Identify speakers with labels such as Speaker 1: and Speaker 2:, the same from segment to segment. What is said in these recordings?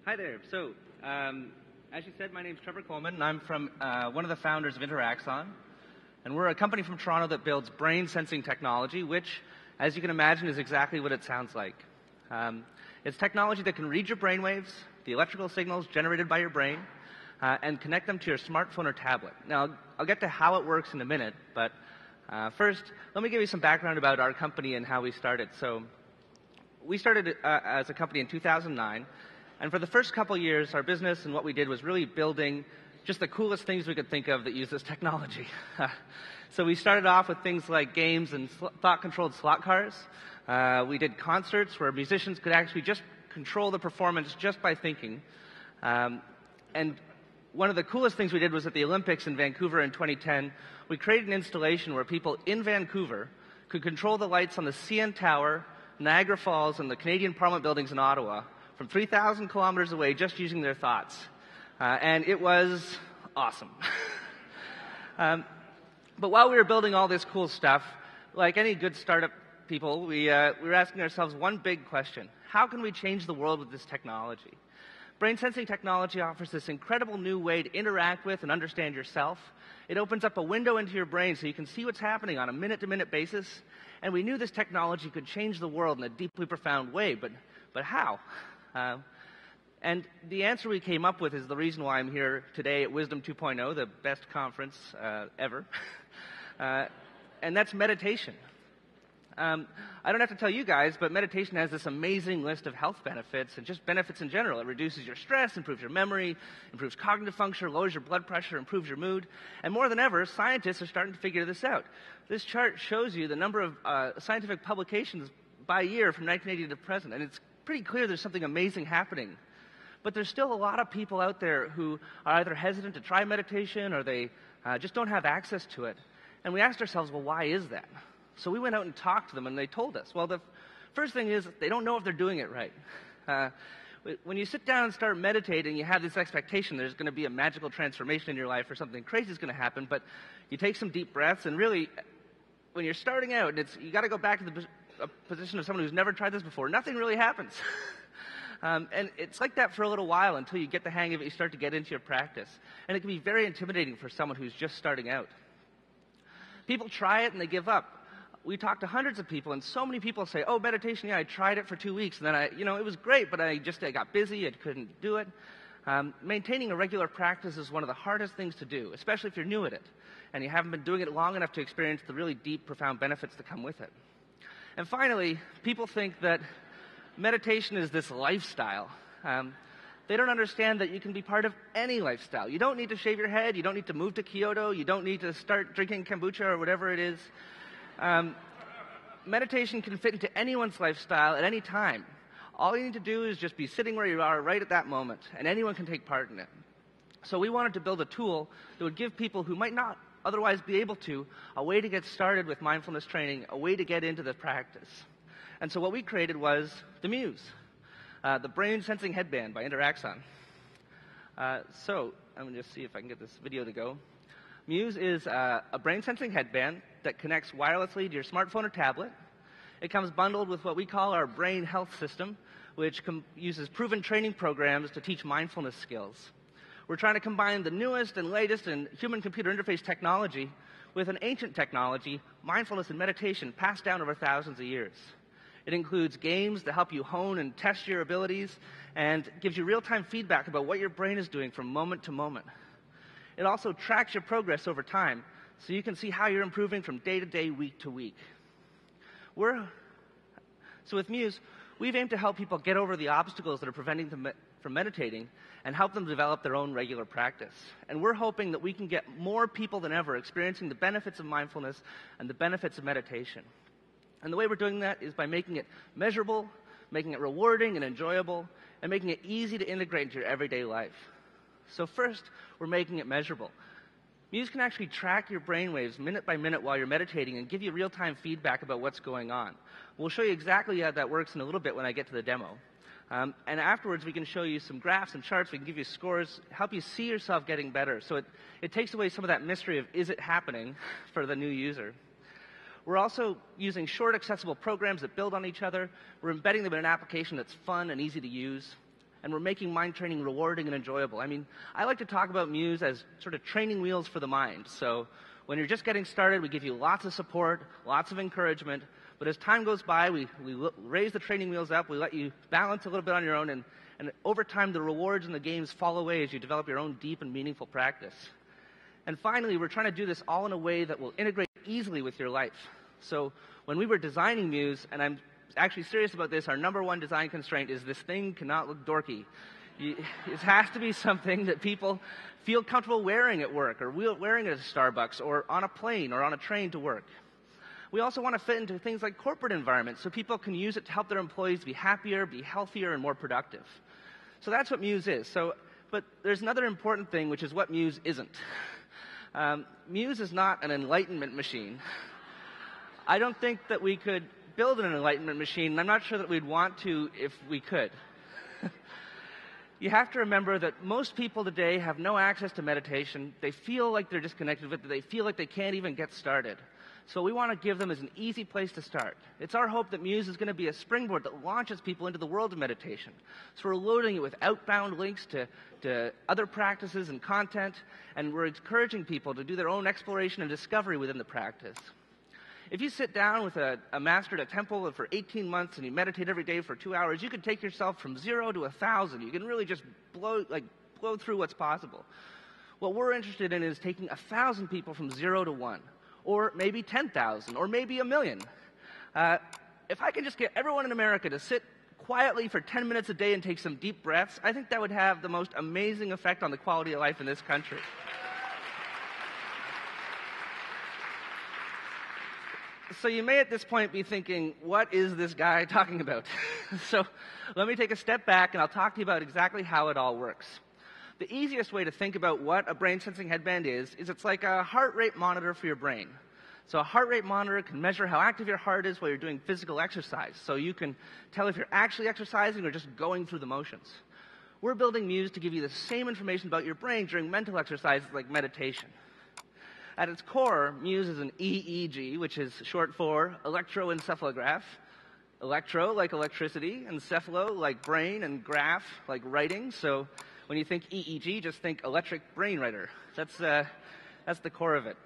Speaker 1: Hi there. As you said, my name's Trevor Coleman, and I'm from one of the founders of Interaxon. And we're a company from Toronto that builds brain sensing technology, which, as you can imagine, is exactly what it sounds like. It's technology that can read your brainwaves, the electrical signals generated by your brain, and connect them to your smartphone or tablet. Now, I'll get to how it works in a minute, but first, let me give you some background about our company and how we started. So, we started as a company in 2009. And for the first couple years, our business and what we did was really building just the coolest things we could think of that use this technology. So we started off with things like games and thought-controlled slot cars. We did concerts where musicians could actually just control the performance just by thinking. And one of the coolest things we did was at the Olympics in Vancouver in 2010. We created an installation where people in Vancouver could control the lights on the CN Tower, Niagara Falls, and the Canadian Parliament buildings in Ottawa from 3,000 kilometers away just using their thoughts. And it was awesome. But while we were building all this cool stuff, like any good startup people, we were asking ourselves one big question. How can we change the world with this technology? Brain sensing technology offers this incredible new way to interact with and understand yourself. It opens up a window into your brain so you can see what's happening on a minute-to-minute basis. And we knew this technology could change the world in a deeply profound way, but how? And the answer we came up with is the reason why I'm here today at Wisdom 2.0, the best conference ever. And that's meditation. I don't have to tell you guys, but meditation has this amazing list of health benefits and just benefits in general. It reduces your stress, improves your memory, improves cognitive function, lowers your blood pressure, improves your mood. And more than ever, scientists are starting to figure this out. This chart shows you the number of scientific publications by year from 1980 to present, and it's pretty clear there's something amazing happening. But there's still a lot of people out there who are either hesitant to try meditation or they just don't have access to it. And we asked ourselves, well, why is that? So we went out and talked to them, and they told us. Well, the first thing is they don't know if they're doing it right. When you sit down and start meditating, you have this expectation there's going to be a magical transformation in your life or something crazy is going to happen, but you take some deep breaths, and really, when you're starting out, you got to go back to the position of someone who's never tried this before. Nothing really happens. And it's like that for a little while until you get the hang of it, you start to get into your practice. And it can be very intimidating for someone who's just starting out. People try it and they give up. We talked to hundreds of people, and so many people say, oh, meditation, yeah, I tried it for 2 weeks, and then it was great, but I got busy, I couldn't do it. Maintaining a regular practice is one of the hardest things to do, especially if you're new at it, and you haven't been doing it long enough to experience the really deep, profound benefits that come with it. And finally, people think that meditation is this lifestyle. They don't understand that you can be part of any lifestyle. You don't need to shave your head, you don't need to move to Kyoto, you don't need to start drinking kombucha or whatever it is. Meditation can fit into anyone's lifestyle at any time. All you need to do is just be sitting where you are right at that moment, and anyone can take part in it. So we wanted to build a tool that would give people who might not otherwise be able to a way to get started with mindfulness training, a way to get into the practice. And so what we created was the Muse, the brain sensing headband by Interaxon. So I'm going to just see if I can get this video to go. Muse is a brain sensing headband that connects wirelessly to your smartphone or tablet. It comes bundled with what we call our brain health system, which uses proven training programs to teach mindfulness skills. We're trying to combine the newest and latest in human-computer interface technology with an ancient technology, mindfulness and meditation, passed down over thousands of years. It includes games that help you hone and test your abilities and gives you real-time feedback about what your brain is doing from moment to moment. It also tracks your progress over time, so you can see how you're improving from day to day, week to week. So with Muse, we've aimed to help people get over the obstacles that are preventing them from meditating and help them develop their own regular practice. And we're hoping that we can get more people than ever experiencing the benefits of mindfulness and the benefits of meditation. And the way we're doing that is by making it measurable, making it rewarding and enjoyable, and making it easy to integrate into your everyday life. So first, we're making it measurable. Muse can actually track your brainwaves minute by minute while you're meditating and give you real-time feedback about what's going on. We'll show you exactly how that works in a little bit when I get to the demo. And afterwards, we can show you some graphs and charts. We can give you scores, help you see yourself getting better. So it takes away some of that mystery of, is it happening, for the new user. We're also using short, accessible programs that build on each other. We're embedding them in an application that's fun and easy to use. and we're making mind training rewarding and enjoyable. I mean, I like to talk about Muse as sort of training wheels for the mind. So when you're just getting started, we give you lots of support, lots of encouragement, but as time goes by, we raise the training wheels up, we let you balance a little bit on your own, and over time, the rewards and the games fall away as you develop your own deep and meaningful practice. And finally, we're trying to do this all in a way that will integrate easily with your life. So when we were designing Muse, and I'm actually serious about this, our #1 design constraint is this thing cannot look dorky. It has to be something that people feel comfortable wearing at work, or wearing at a Starbucks, or on a plane, or on a train to work. We also want to fit into things like corporate environments so people can use it to help their employees be happier, be healthier, and more productive. So that's what Muse is. But there's another important thing, which is what Muse isn't. Muse is not an enlightenment machine. I don't think that we could build an enlightenment machine, and I'm not sure that we'd want to if we could. You have to remember that most people today have no access to meditation. They feel like they're disconnected with it. They feel like they can't even get started. So what we want to give them is an easy place to start. It's our hope that Muse is going to be a springboard that launches people into the world of meditation. So we're loading it with outbound links to other practices and content, and we're encouraging people to do their own exploration and discovery within the practice. If you sit down with a master at a temple for 18 months and you meditate every day for 2 hours, you can take yourself from 0 to 1,000. You can really just blow through what's possible. What we're interested in is taking 1,000 people from 0 to 1. Or maybe 10,000, or maybe 1,000,000. If I can just get everyone in America to sit quietly for 10 minutes a day and take some deep breaths, I think that would have the most amazing effect on the quality of life in this country. So you may at this point be thinking, what is this guy talking about? So let me take a step back and I'll talk to you about exactly how it all works. The easiest way to think about what a brain sensing headband is it's like a heart rate monitor for your brain. So a heart rate monitor can measure how active your heart is while you're doing physical exercise. So you can tell if you're actually exercising or just going through the motions. We're building Muse to give you the same information about your brain during mental exercises like meditation. At its core, Muse is an EEG, which is short for electroencephalograph. Electro, like electricity, encephalo, like brain, and graph, like writing. So when you think EEG, just think electric brain writer. That's the core of it.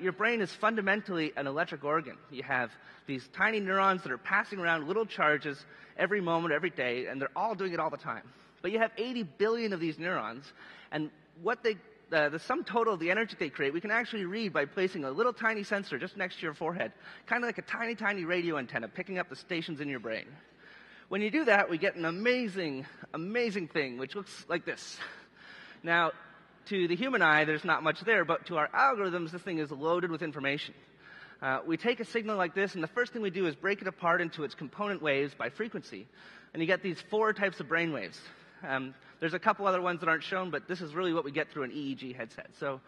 Speaker 1: Your brain is fundamentally an electric organ. You have these tiny neurons that are passing around little charges every moment, every day, and they're all doing it all the time. But you have 80 billion of these neurons, and the sum total of the energy they create, we can actually read by placing a little tiny sensor just next to your forehead, kind of like a tiny, tiny radio antenna picking up the stations in your brain. When you do that, we get an amazing, amazing thing, which looks like this. Now, to the human eye, there's not much there, but to our algorithms, this thing is loaded with information. We take a signal like this, and the first thing we do is break it apart into its component waves by frequency. And you get these 4 types of brain waves. There's a couple other ones that aren't shown, but this is really what we get through an EEG headset. So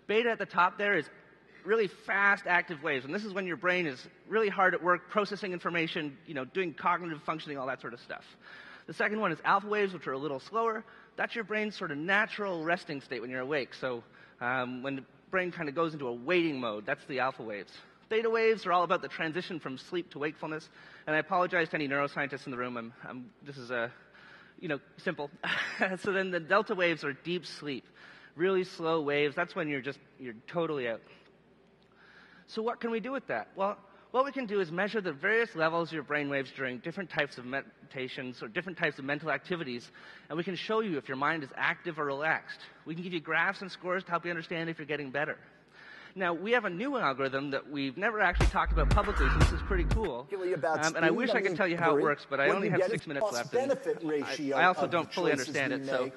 Speaker 1: beta at the top there is really fast, active waves. And this is when your brain is really hard at work processing information, doing cognitive functioning, all that sort of stuff. The second one is alpha waves, which are a little slower. That's your brain's sort of natural resting state when you're awake. So when the brain kind of goes into a waiting mode, that's the alpha waves. Theta waves are all about the transition from sleep to wakefulness. And I apologize to any neuroscientists in the room. This is simple. So then the delta waves are deep sleep. Really slow waves. That's when you're totally out. So what can we do with that? Well, what we can do is measure the various levels of your brainwaves during different types of meditations or different types of mental activities, and we can show you if your mind is active or relaxed. We can give you graphs and scores to help you understand if you're getting better. Now, we have a new algorithm that we've never actually talked about publicly, so this is pretty cool. And I wish I could tell you how it works, but I only have 6 minutes left. I also don't fully understand it, so.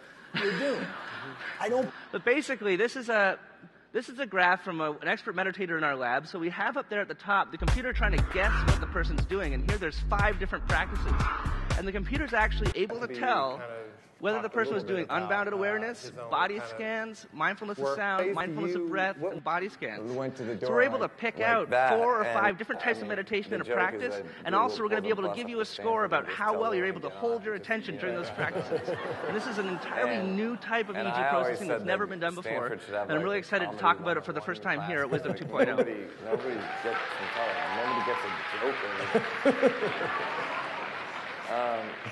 Speaker 1: But basically, this is a graph from an expert meditator in our lab. So we have up there at the top the computer trying to guess what the person's doing. And here there's 5 different practices. And the computer's actually able to tell whether the person was doing unbounded awareness, body scans, mindfulness of sound, mindfulness of breath, and body scans. So we're able to pick out 4 or 5 different types of meditation in a practice, and also we're going to be able to give you a score about how well you're able to hold your attention during those practices. And this is an entirely new type of EEG processing that's never been done before, and I'm really excited to talk about it for the first time here at Wisdom 2.0.
Speaker 2: Nobody gets a joke.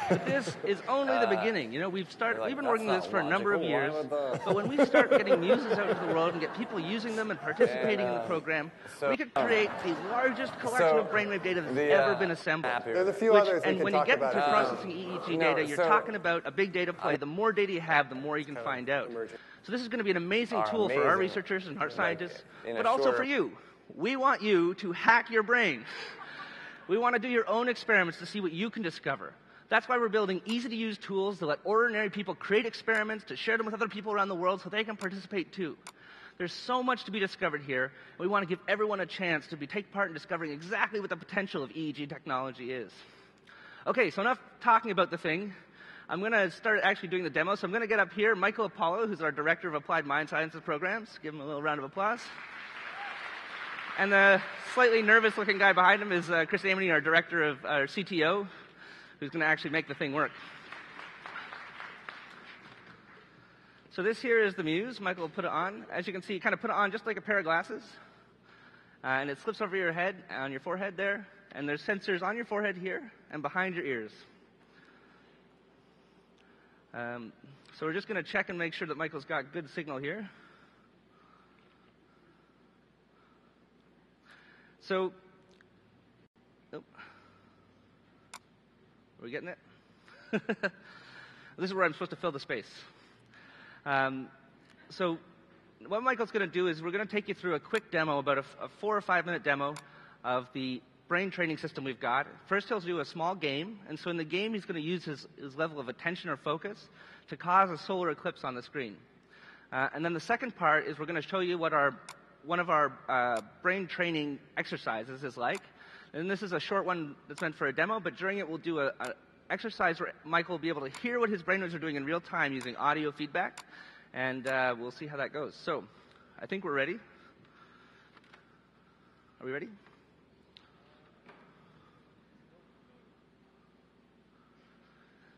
Speaker 1: But this is only the beginning. You know, we've been working on this for a number of years, but when we start getting muses out into the world and get people using them and participating in the program, we could create the largest collection of brainwave data that's ever been assembled.
Speaker 2: There's a few others
Speaker 1: And when you get into processing EEG data, you're talking about a big data play. The more data you have, the more you can find out. So this is going to be an amazing tool for our researchers and our scientists, but also for you. We want you to hack your brain. We want to do your own experiments to see what you can discover. That's why we're building easy-to-use tools to let ordinary people create experiments, to share them with other people around the world so they can participate too. There's so much to be discovered here. We want to give everyone a chance to take part in discovering exactly what the potential of EEG technology is. Okay, so enough talking about the thing. I'm going to start actually doing the demo. So I'm going to get up here. Michael Apollo, who's our Director of Applied Mind Sciences Programs. Give him a little round of applause. And the slightly nervous-looking guy behind him is Chris Aimone, our Director of our CTO, who's going to actually make the thing work. So this here is the Muse. Michael will put it on. As you can see, you kind of put it on just like a pair of glasses. And it slips over your head, on your forehead there. And there's sensors on your forehead here and behind your ears. So we're just going to check and make sure that Michael's got good signal here. So, are we getting it? This is where I'm supposed to fill the space. So what Michael's going to do is we're going to take you through a quick demo, about a 4 or 5 minute demo of the brain training system we've got. First, he'll do a small game, and so in the game, he's going to use his level of attention or focus to cause a solar eclipse on the screen. And then the second part is we're going to show you what one of our brain training exercises is like. And this is a short one that's meant for a demo, but during it, we'll do an exercise where Michael will be able to hear what his brainwaves are doing in real time using audio feedback, and we'll see how that goes. So I think we're ready. Are we ready?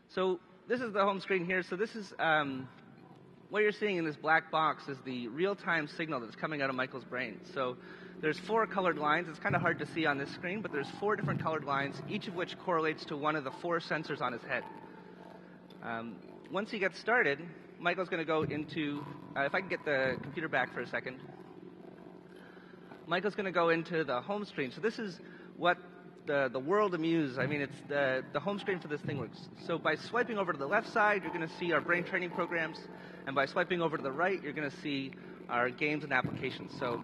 Speaker 1: So this is the home screen here. So this is what you're seeing in this black box is the real-time signal that's coming out of Michael's brain. So there's 4 colored lines. It's kind of hard to see on this screen, but there's 4 different colored lines, each of which correlates to one of the 4 sensors on his head. Once he gets started, Michael's going to go into, if I can get the computer back for a second. Michael's going to go into the home screen. So this is what the world of Muse, I mean, it's the home screen for this thing works. So by swiping over to the left side, you're going to see our brain training programs. And by swiping over to the right, you're going to see our games and applications. So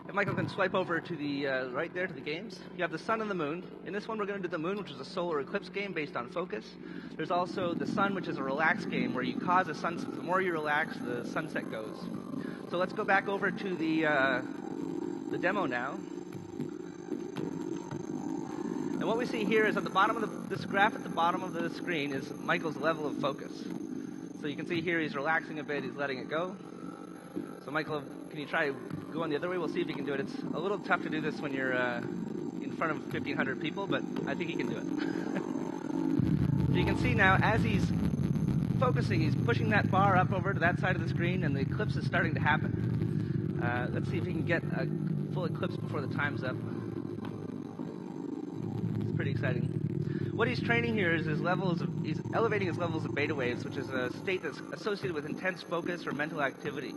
Speaker 1: if Michael can swipe over to the right there to the games, you have the sun and the moon. In this one, we're going to do the moon, which is a solar eclipse game based on focus. There's also the sun, which is a relax game where you cause a sunset. The more you relax, the sunset goes. So let's go back over to the demo now. And what we see here is at the bottom of this graph at the bottom of the screen is Michael's level of focus. So you can see here he's relaxing a bit, he's letting it go. So Michael, can you try going the other way? We'll see if you can do it. It's a little tough to do this when you're in front of 1,500 people, but I think he can do it. So you can see now as he's focusing, he's pushing that bar up over to that side of the screen, and the eclipse is starting to happen. Let's see if he can get a full eclipse before the time's up. Pretty exciting. What he's training here is he's elevating his levels of beta waves, which is a state that's associated with intense focus or mental activity.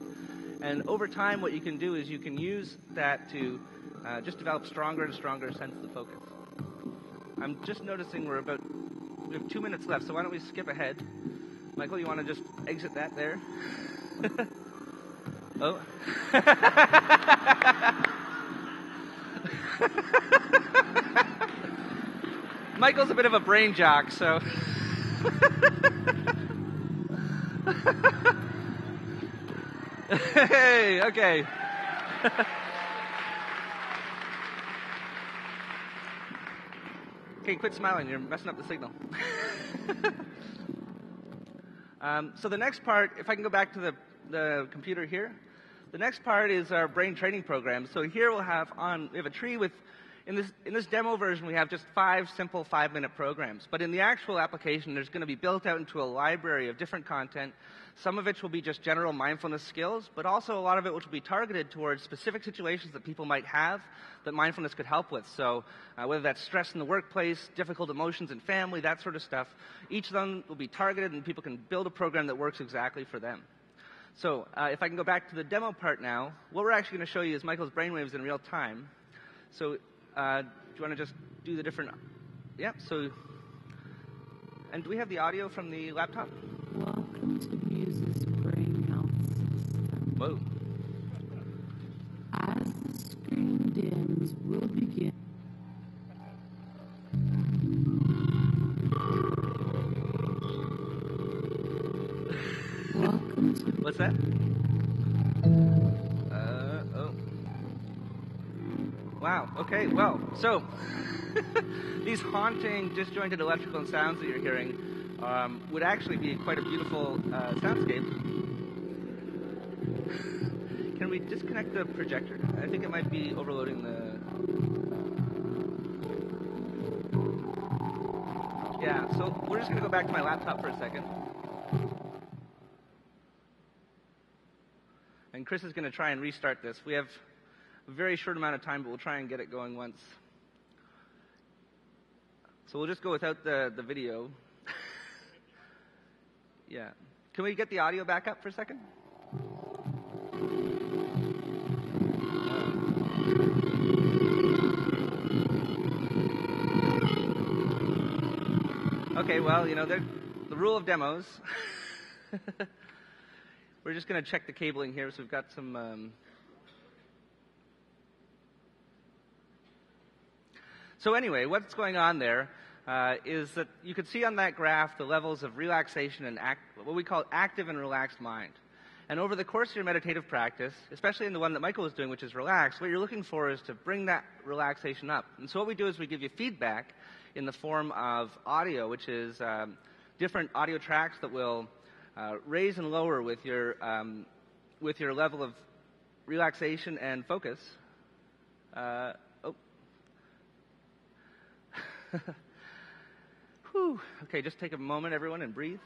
Speaker 1: And over time, what you can do is you can use that to just develop stronger and stronger senses of focus. I'm just noticing we have 2 minutes left, so why don't we skip ahead? Michael, you want to just exit that there? Oh. Michael's a bit of a brain jock, so. Hey, okay. Okay, quit smiling. You're messing up the signal. So the next part, if I can go back to the computer here, the next part is our brain training program. So here we have a tree with In this demo version, we have just 5 simple 5-minute programs. But in the actual application, there's going to be built out into a library of different content. Some of it will be just general mindfulness skills, but also a lot of it which will be targeted towards specific situations that people might have that mindfulness could help with. So whether that's stress in the workplace, difficult emotions in family, that sort of stuff, each of them will be targeted, and people can build a program that works exactly for them. So if I can go back to the demo part now, what we're actually going to show you is Michael's brainwaves in real time. So do you want to just do the different... Yeah, so... And do we have the audio from the laptop?
Speaker 2: Welcome to Muse's Brain Health System.
Speaker 1: Whoa.
Speaker 2: As the screen dims, we'll begin. Welcome to...
Speaker 1: What's that? Oh. Wow, okay, well, so these haunting, disjointed electrical sounds that you're hearing would actually be quite a beautiful soundscape. Can we disconnect the projector? I think it might be overloading the... Yeah, so we're just going to go back to my laptop for a second. And Chris is going to try and restart this. We have a very short amount of time, but we'll try and get it going once. So we'll just go without the video. Yeah. Can we get the audio back up for a second? Okay, well, you know, the rule of demos. We're just going to check the cabling here, so we've got some... So anyway, what's going on there is that you could see on that graph the levels of relaxation and what we call active and relaxed mind. And over the course of your meditative practice, especially in the one that Michael was doing, which is relaxed, what you're looking for is to bring that relaxation up. And so what we do is we give you feedback in the form of audio, which is different audio tracks that will raise and lower with your level of relaxation and focus. Whew. Okay, just take a moment, everyone, and breathe.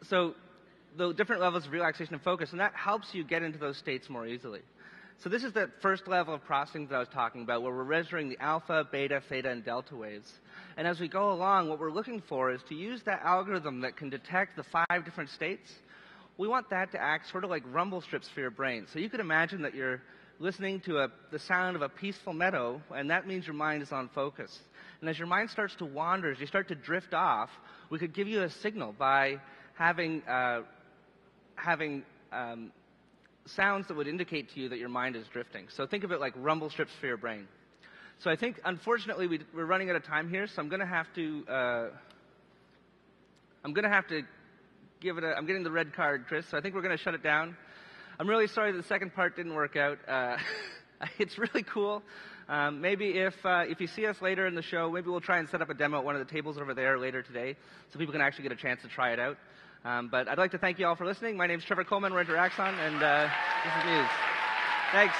Speaker 1: So the different levels of relaxation and focus, and that helps you get into those states more easily. So this is the first level of processing that I was talking about, where we're measuring the alpha, beta, theta, and delta waves. And as we go along, what we're looking for is to use that algorithm that can detect the 5 different states. We want that to act sort of like rumble strips for your brain. So you could imagine that you're listening to the sound of a peaceful meadow, and that means your mind is on focus. And as your mind starts to wander, as you start to drift off, we could give you a signal by having sounds that would indicate to you that your mind is drifting. So think of it like rumble strips for your brain. So I think, unfortunately, we're running out of time here, so I'm going to have to give it I'm getting the red card, Chris, so I think we're going to shut it down. I'm really sorry that the second part didn't work out. It's really cool. Maybe if you see us later in the show, maybe we'll try and set up a demo at one of the tables over there later today so people can actually get a chance to try it out. But I'd like to thank you all for listening. My name's Trevor Coleman. We're Interaxon, and this is Muse. Thanks.